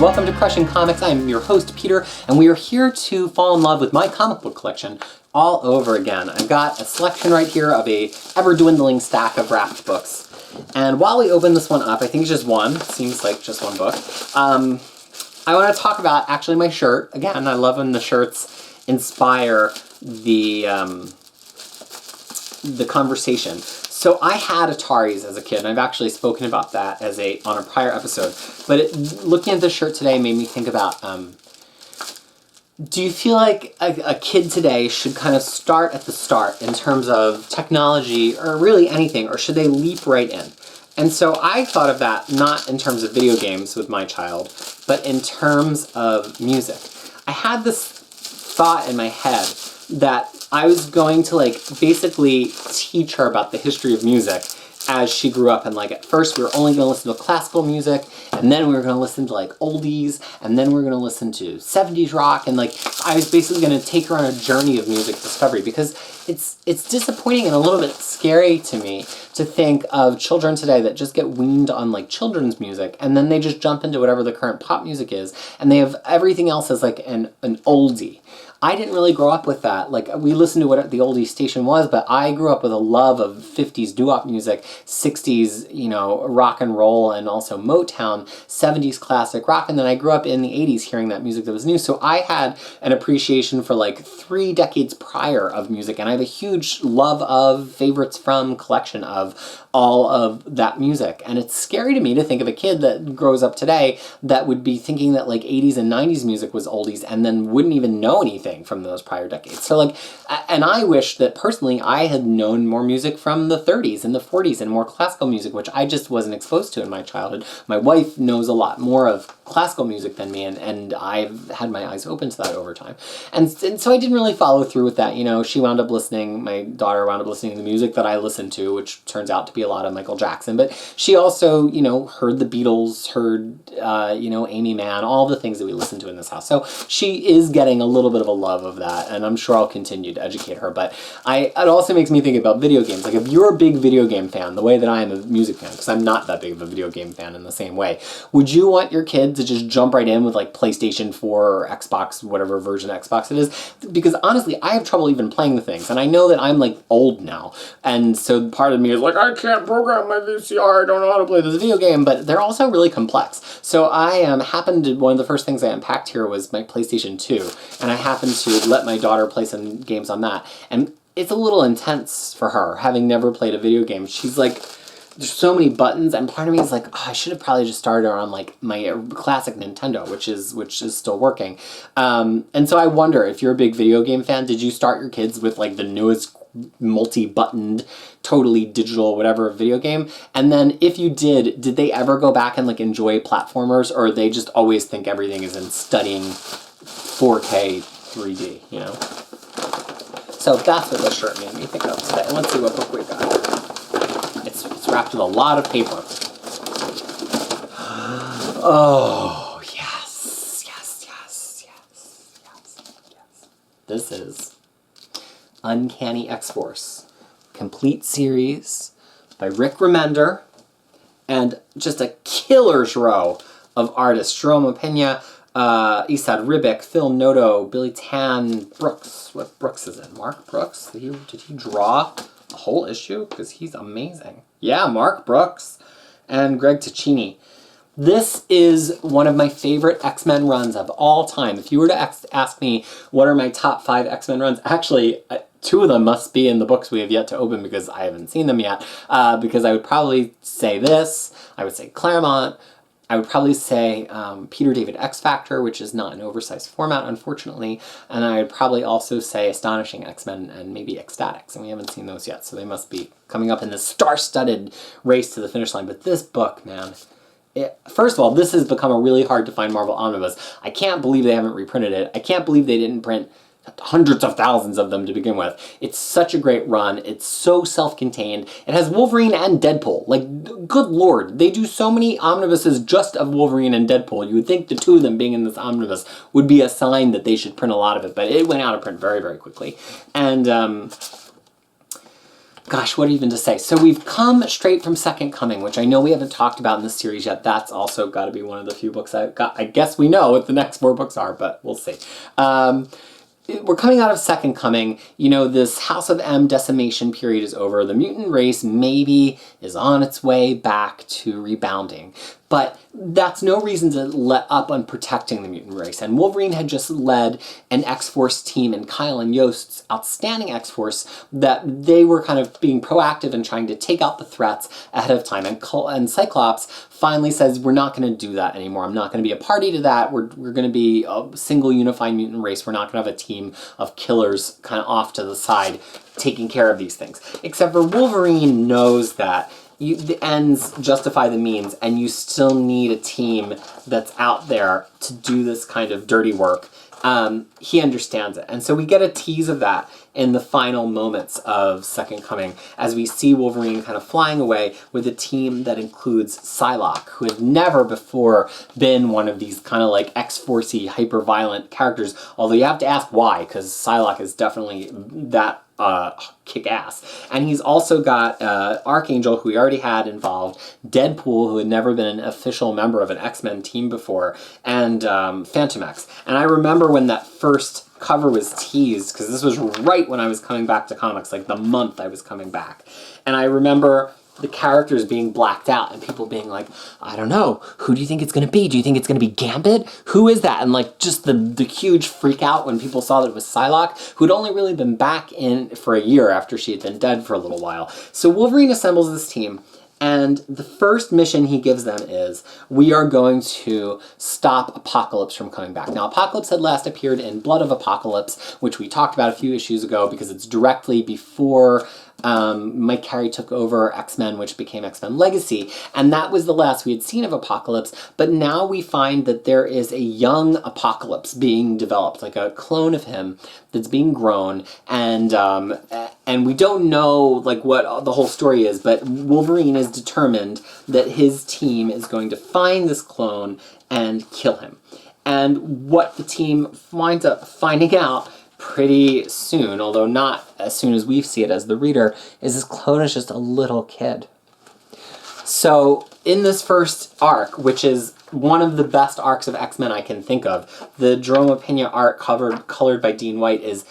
Welcome to Crushing Comics. I'm your host, Peter, and we are here to fall in love with my comic book collection all over again. I've got a selection right here of a ever-dwindling stack of wrapped books. And while we open this one up, I think it's just one. Seems like just one book. I want to talk about, actually, my shirt. Again, I love when the shirts inspire the conversation. So I had Ataris as a kid, and I've actually spoken about that on a prior episode. But looking at this shirt today made me think about, do you feel like a kid today should kind of start at the start in terms of technology or really anything, or should they leap right in? And so I thought of that not in terms of video games with my child, but in terms of music. I had this thought in my head that I was going to basically teach her about the history of music as she grew up. And at first we were only going to listen to classical music, and then we were going to listen to oldies, and then we were going to listen to 70s rock, and I was basically going to take her on a journey of music discovery, because it's disappointing and a little bit scary to me to think of children today that just get weaned on children's music, and then they just jump into whatever the current pop music is, and they have everything else as an oldie. I didn't really grow up with that. We listened to what the oldie station was, but I grew up with a love of 50s doo-wop music, 60s, rock and roll, and also Motown, 70s classic rock, and then I grew up in the 80s hearing that music that was new. So I had an appreciation for 3 decades prior of music, and I have a huge love of, favorites from, collection of all of that music. And it's scary to me to think of a kid that grows up today that would be thinking that 80s and 90s music was oldies and then wouldn't even know anything from those prior decades. So and I wish that personally I had known more music from the 30s and the 40s and more classical music, which I just wasn't exposed to in my childhood. My wife knows a lot more of classical music than me, and I've had my eyes open to that over time. And so I didn't really follow through with that. She wound up listening, my daughter wound up listening to the music that I listened to, which turns out to be a lot of Michael Jackson, but she also, heard the Beatles, heard, Amy Mann, all the things that we listen to in this house. So she is getting a little bit of a love of that, and I'm sure I'll continue to educate her. But it also makes me think about video games. If you're a big video game fan, the way that I am a music fan, because I'm not that big of a video game fan in the same way, would you want your kid to just jump right in with PlayStation 4 or Xbox, whatever version of Xbox it is? Because honestly, I have trouble even playing the things, and I know that I'm old now, and so part of me is I can't program my VCR, I don't know how to play this video game, but they're also really complex. So I happened to, one of the first things I unpacked here was my PlayStation 2, and I happened to let my daughter play some games on that, and it's a little intense for her, having never played a video game. She's there's so many buttons, and part of me is I should have probably just started her on my classic Nintendo, which is still working. And so I wonder, if you're a big video game fan, did you start your kids with the newest multi-buttoned, totally digital, whatever video game? And then if you did they ever go back and enjoy platformers, or they just always think everything is in stunning 4K 3D, So that's what this shirt made me think of today. Let's see what book we got. It's wrapped with a lot of paper. Oh, yes. This is Uncanny X-Force, complete series by Rick Remender, and just a killer's row of artists. Jerome Pena, Esad Ribic, Phil Noto, Billy Tan, Brooks. What Brooks is it? Mark Brooks? Did he draw a whole issue? Because he's amazing. Yeah, Mark Brooks and Greg Ticini. This is one of my favorite X-Men runs of all time. If you were to ask me what are my top 5 X-Men runs, actually 2 of them must be in the books we have yet to open, because I haven't seen them yet. Because I would probably say this, I would say Claremont, I would probably say Peter David X Factor, which is not an oversized format, unfortunately, and I would probably also say Astonishing X-Men and maybe Ecstatics, and we haven't seen those yet, so they must be coming up in this star-studded race to the finish line. But this book, man, first of all, this has become a really hard to find Marvel omnibus. I can't believe they haven't reprinted it. I can't believe they didn't print hundreds of thousands of them to begin with. It's such a great run. It's so self-contained. It has Wolverine and Deadpool. Good lord, they do so many omnibuses just of Wolverine and Deadpool. You would think the 2 of them being in this omnibus would be a sign that they should print a lot of it, but it went out of print very, very quickly. And Gosh, what even to say? So we've come straight from Second Coming, which I know we haven't talked about in this series yet. That's also got to be one of the few books I've got. I guess we know what the next 4 books are, but we'll see. We're coming out of Second Coming. You know, this House of M decimation period is over. The mutant race maybe is on its way back to rebounding. But that's no reason to let up on protecting the mutant race. And Wolverine had just led an X-Force team in Kyle and Yost's outstanding X-Force that they were kind of being proactive and trying to take out the threats ahead of time. And Cyclops finally says, we're not going to do that anymore. I'm not going to be a party to that. We're going to be a single unified mutant race. We're not going to have a team of killers kind of off to the side taking care of these things. Except for Wolverine knows that the ends justify the means, and you still need a team that's out there to do this kind of dirty work. He understands it. And so we get a tease of that in the final moments of Second Coming as we see Wolverine kind of flying away with a team that includes Psylocke, who had never before been one of these kind of like X-Force-y, hyper-violent characters, although you have to ask why, because Psylocke is definitely that kick-ass. And he's also got Archangel, who we already had involved, Deadpool, who had never been an official member of an X-Men team before, and Phantom X. And I remember when that first cover was teased, because this was right when I was coming back to comics, like the month I was coming back. And I remember the characters being blacked out and people being like, I don't know, who do you think it's going to be? Do you think it's going to be Gambit? Who is that? And like just the huge freak out when people saw that it was Psylocke, who'd only really been back in for a year after she had been dead for a little while. So Wolverine assembles this team, and the first mission he gives them is, we are going to stop Apocalypse from coming back. Now, Apocalypse had last appeared in Blood of Apocalypse, which we talked about a few issues ago because it's directly before Mike Carey took over X-Men, which became X-Men Legacy, and that was the last we had seen of Apocalypse. But now we find that there is a young Apocalypse being developed, like a clone of him that's being grown, and we don't know like what the whole story is, but Wolverine is determined that his team is going to find this clone and kill him. And what the team winds up finding out pretty soon, although not as soon as we see it as the reader, is this clone is just a little kid. So in this first arc, which is one of the best arcs of X-Men I can think of, the Jerome Pena art colored by Dean White is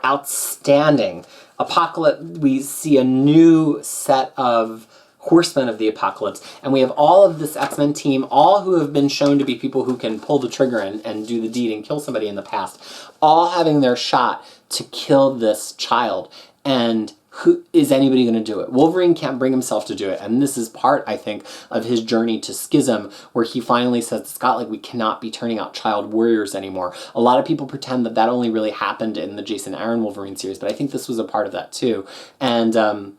outstanding. Apocalypse, we see a new set of Horsemen of the Apocalypse, and we have all of this X-Men team, all who have been shown to be people who can pull the trigger and do the deed and kill somebody in the past, all having their shot to kill this child. And who is anybody going to do it? Wolverine can't bring himself to do it, and this is part, I think, of his journey to Schism, where he finally says to Scott, like, we cannot be turning out child warriors anymore. A lot of people pretend that that only really happened in the Jason Aaron Wolverine series, but I think this was a part of that too. And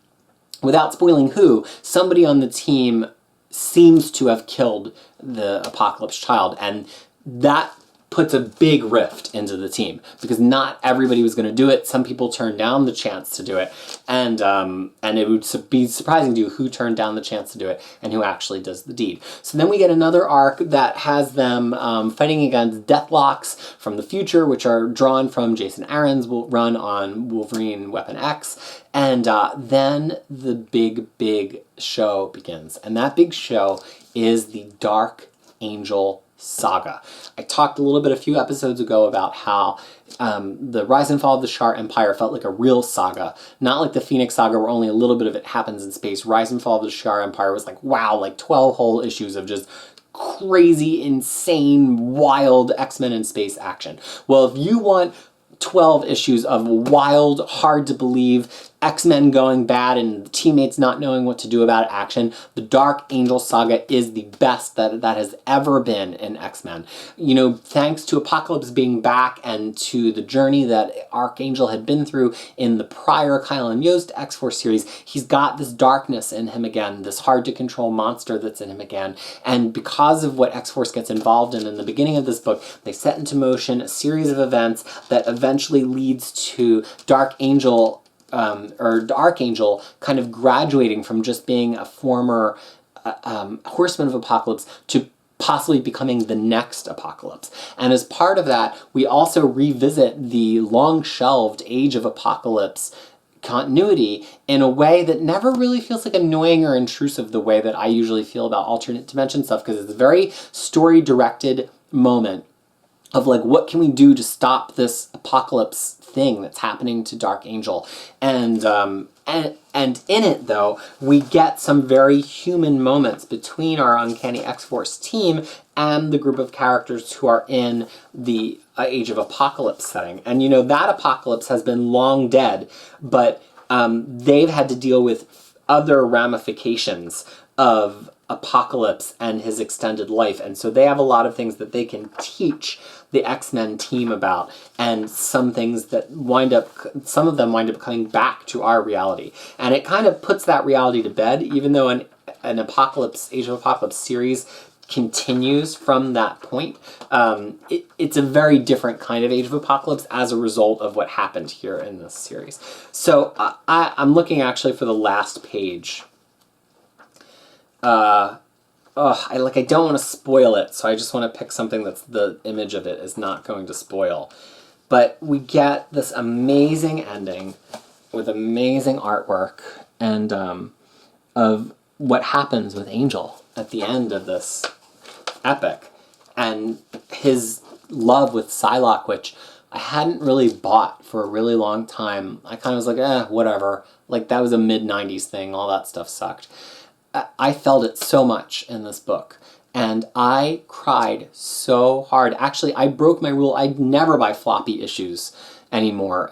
without spoiling who, somebody on the team seems to have killed the Apocalypse child, and that puts a big rift into the team because not everybody was going to do it. Some people turned down the chance to do it, and it would be surprising to you who turned down the chance to do it and who actually does the deed. So then we get another arc that has them fighting against Deathlocks from the future, which are drawn from Jason Aaron's run on Wolverine Weapon X, and then the big show begins, and that big show is the Dark Angel saga. I talked a little bit a few episodes ago about how the Rise and Fall of the Shi'ar Empire felt like a real saga, not like the Phoenix saga where only a little bit of it happens in space. Rise and Fall of the Shi'ar Empire was like, wow, like 12 whole issues of just crazy, insane, wild X-Men in space action. Well, if you want 12 issues of wild, hard to believe X-Men going bad and teammates not knowing what to do about it action, the Dark Angel saga is the best that has ever been in X-Men. You know, thanks to Apocalypse being back and to the journey that Archangel had been through in the prior Kyle and Yost X-Force series, he's got this darkness in him again, this hard to control monster that's in him again. And because of what X-Force gets involved in the beginning of this book, they set into motion a series of events that eventually leads to Dark Angel or Archangel kind of graduating from just being a former Horseman of Apocalypse to possibly becoming the next Apocalypse. And as part of that, we also revisit the long-shelved Age of Apocalypse continuity in a way that never really feels like annoying or intrusive the way that I usually feel about alternate dimension stuff, because it's a very story directed moment of like, what can we do to stop this apocalypse thing that's happening to Dark Angel? And in it, though, we get some very human moments between our Uncanny X-Force team and the group of characters who are in the Age of Apocalypse setting. And, you know, that apocalypse has been long dead, but they've had to deal with other ramifications of Apocalypse and his extended life. And so they have a lot of things that they can teach the X-Men team about, and some things that some of them wind up coming back to our reality. And it kind of puts that reality to bed, even though an Age of Apocalypse series continues from that point. It's a very different kind of Age of Apocalypse as a result of what happened here in this series. So I'm looking actually for the last page. I don't want to spoil it, so I just want to pick something that's the image of it is not going to spoil. But we get this amazing ending with amazing artwork and of what happens with Angel at the end of this epic, and his love with Psylocke, which I hadn't really bought for a really long time. I kind of was like, whatever. Like, that was a mid-90s thing. All that stuff sucked. I felt it so much in this book, and I cried so hard. Actually, I broke my rule. I'd never buy floppy issues anymore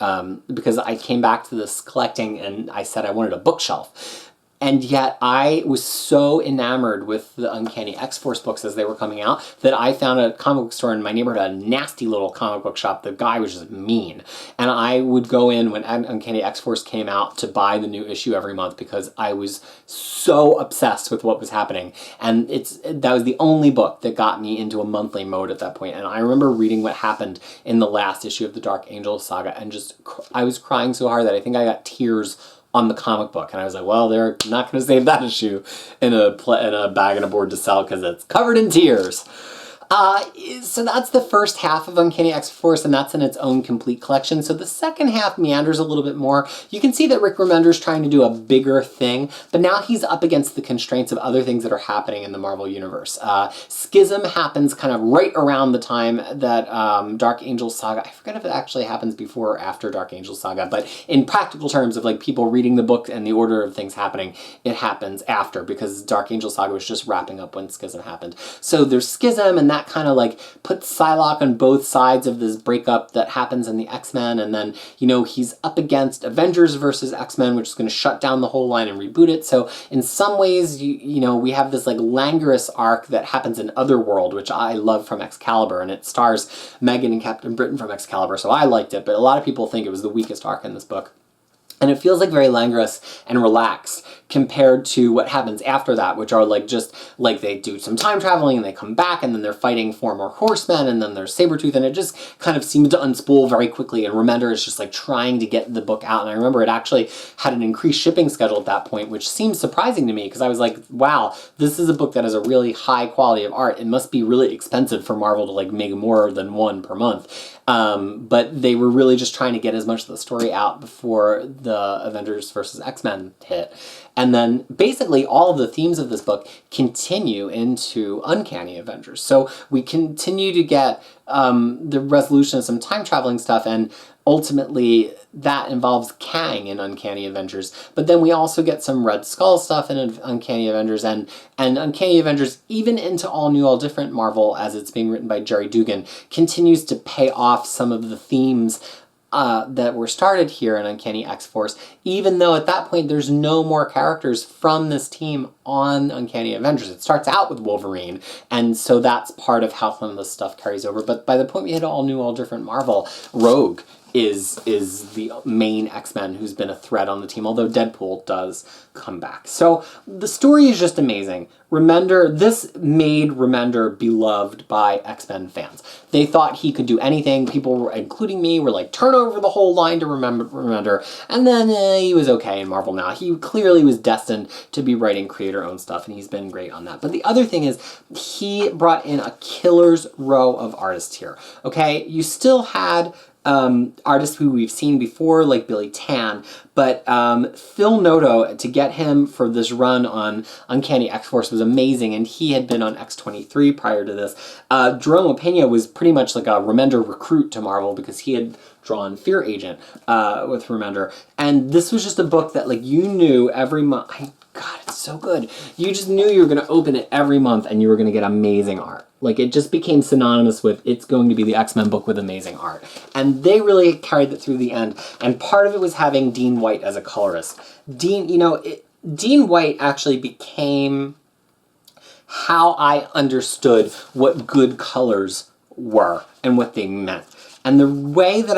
because I came back to this collecting and I said I wanted a bookshelf. And yet I was so enamored with the Uncanny X-Force books as they were coming out that I found a comic book store in my neighborhood, a nasty little comic book shop. The guy was just mean. And I would go in when Uncanny X-Force came out to buy the new issue every month because I was so obsessed with what was happening. And that was the only book that got me into a monthly mode at that point. And I remember reading what happened in the last issue of the Dark Angel saga, and I was crying so hard that I think I got tears on the comic book, and I was like, well, they're not going to save that issue in a bag and a board to sell because it's covered in tears. So that's the first half of Uncanny X-Force, and that's in its own complete collection. So the second half meanders a little bit more. You can see that Rick Remender's trying to do a bigger thing, but now he's up against the constraints of other things that are happening in the Marvel Universe. Schism happens kind of right around the time that Dark Angel Saga, I forget if it actually happens before or after Dark Angel Saga, but in practical terms of like people reading the book and the order of things happening, it happens after, because Dark Angel Saga was just wrapping up when Schism happened. So there's Schism, and that kind of like puts Psylocke on both sides of this breakup that happens in the X-Men, and then, you know, he's up against Avengers versus X-Men, which is going to shut down the whole line and reboot it. So in some ways, you know, we have this like languorous arc that happens in Otherworld, which I love, from Excalibur, and it stars Megan and Captain Britain from Excalibur, so I liked it, but a lot of people think it was the weakest arc in this book. And it feels like very languorous and relaxed compared to what happens after that, which are like just like they do some time traveling and they come back and then they're fighting 4 more horsemen and then there's Sabretooth, and it just kind of seemed to unspool very quickly, and Remender is just like trying to get the book out. And I remember it actually had an increased shipping schedule at that point, which seemed surprising to me because I was like, wow, this is a book that has a really high quality of art. It must be really expensive for Marvel to like make more than one per month. But they were really just trying to get as much of the story out before the Avengers versus X-Men hit. And then basically all of the themes of this book continue into Uncanny Avengers. So we continue to get the resolution of some time traveling stuff, and ultimately that involves Kang in Uncanny Avengers. But then we also get some Red Skull stuff in Uncanny Avengers, and Uncanny Avengers, even into All New, All Different Marvel, as it's being written by Jerry Dugan, continues to pay off some of the themes that were started here in Uncanny X-Force, even though at that point there's no more characters from this team on Uncanny Avengers. It starts out with Wolverine, and so that's part of how some of this stuff carries over. But by the point we hit All New, All Different Marvel, Rogue is the main X-Men who's been a threat on the team, although Deadpool does come back. So the story is just amazing. This made Remender beloved by X-Men fans. They thought he could do anything. People, including me, were like, turn over the whole line to Remender. And then he was okay in Marvel now. He clearly was destined to be writing creator-owned stuff, and he's been great on that. But the other thing is, he brought in a killer's row of artists here. Okay, you still had artists who we've seen before, like Billy Tan, but Phil Noto, to get him for this run on Uncanny X-Force was amazing, and he had been on X-23 prior to this. Jerome Opeña was pretty much like a Remender recruit to Marvel because he had drawn Fear Agent with Remender, and this was just a book that, like, you knew every month. God, it's so good. You just knew you were going to open it every month and you were going to get amazing art. Like, it just became synonymous with, it's going to be the X-Men book with amazing art. And they really carried it through the end. And part of it was having Dean White as a colorist. Dean White actually became how I understood what good colors were and what they meant. And the way that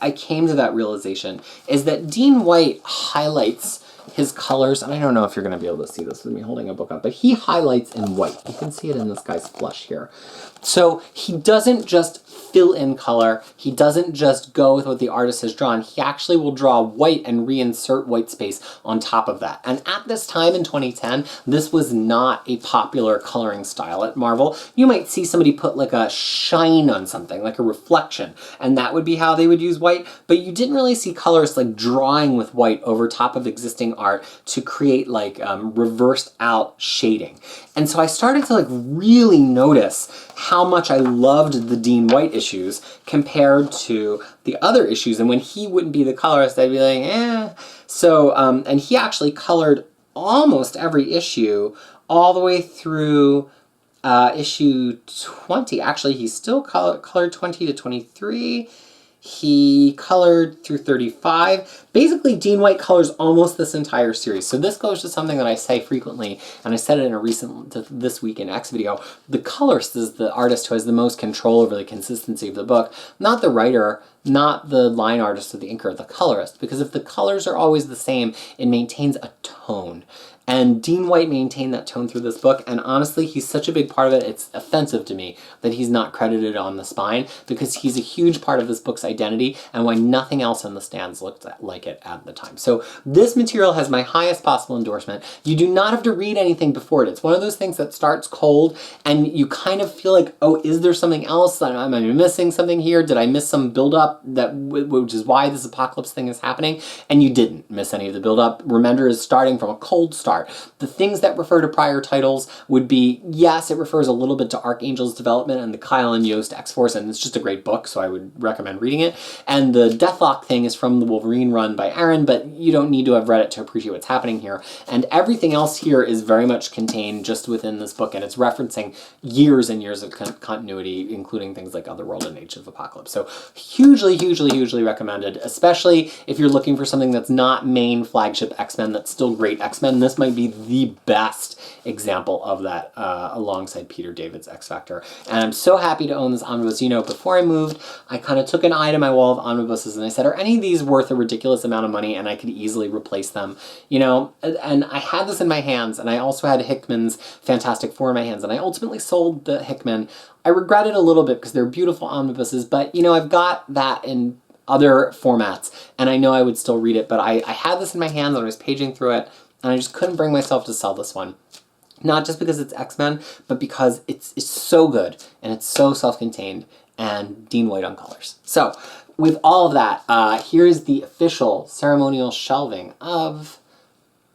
I came to that realization is that Dean White highlights his colors, and I don't know if you're going to be able to see this with me holding a book up, but he highlights in white. You can see it in this guy's flush here. So he doesn't just fill in color. He doesn't just go with what the artist has drawn. He actually will draw white and reinsert white space on top of that. And at this time in 2010, this was not a popular coloring style at Marvel. You might see somebody put like a shine on something, like a reflection, and that would be how they would use white, but you didn't really see colorists like drawing with white over top of existing art to create like reversed out shading. And so I started to like really notice how much I loved the Dean White issues compared to the other issues. And when he wouldn't be the colorist, I'd be like, eh. So, and he actually colored almost every issue all the way through issue 20. Actually, he still colored 20 to 23. He colored through 35. Basically, Dean White colors almost this entire series. So this goes to something that I say frequently, and I said it in a recent This Week in X video. The colorist is the artist who has the most control over the consistency of the book, not the writer, not the line artist or the inker, the colorist. Because if the colors are always the same, it maintains a tone. And Dean White maintained that tone through this book, and honestly, he's such a big part of it, it's offensive to me that he's not credited on the spine, because he's a huge part of this book's identity, and why nothing else on the stands looked like it at the time. So this material has my highest possible endorsement. You do not have to read anything before it. It's one of those things that starts cold, and you kind of feel like, oh, is there something else? Am I missing something here? Did I miss some build-up, which is why this apocalypse thing is happening? And you didn't miss any of the build-up. Remender is starting from a cold start. The things that refer to prior titles would be, yes, it refers a little bit to Archangel's development and the Kyle and Yost X-Force, and it's just a great book, so I would recommend reading it. And the Deathlock thing is from the Wolverine run by Aaron, but you don't need to have read it to appreciate what's happening here. And everything else here is very much contained just within this book, and it's referencing years and years of continuity, including things like Otherworld and Age of Apocalypse. So hugely, hugely, hugely recommended, especially if you're looking for something that's not main flagship X-Men, that's still great X-Men. This might be the best example of that alongside Peter David's X-Factor. And I'm so happy to own this omnibus. You know, before I moved, I kind of took an eye to my wall of omnibuses and I said, are any of these worth a ridiculous amount of money? And I could easily replace them, you know? And I had this in my hands, and I also had Hickman's Fantastic Four in my hands, and I ultimately sold the Hickman. I regret it a little bit because they're beautiful omnibuses, but, you know, I've got that in other formats, and I know I would still read it, but I had this in my hands and I was paging through it, and I just couldn't bring myself to sell this one. Not just because it's X-Men, but because it's so good, and it's so self-contained, and Dean White on colors. So, with all of that, here's the official ceremonial shelving of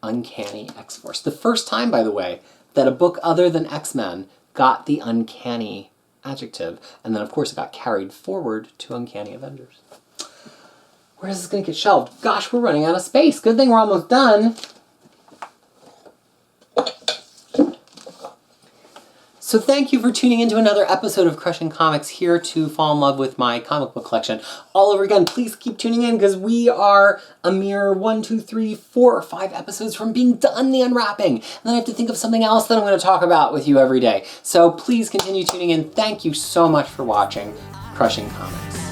Uncanny X-Force. The first time, by the way, that a book other than X-Men got the Uncanny adjective, and then of course it got carried forward to Uncanny Avengers. Where is this going to get shelved? Gosh, we're running out of space. Good thing we're almost done. So thank you for tuning into another episode of Crushing Comics, here to fall in love with my comic book collection all over again. Please keep tuning in, because we are a mere 1, 2, 3, 4, or 5 episodes from being done the unwrapping. And then I have to think of something else that I'm going to talk about with you every day. So please continue tuning in. Thank you so much for watching Crushing Comics.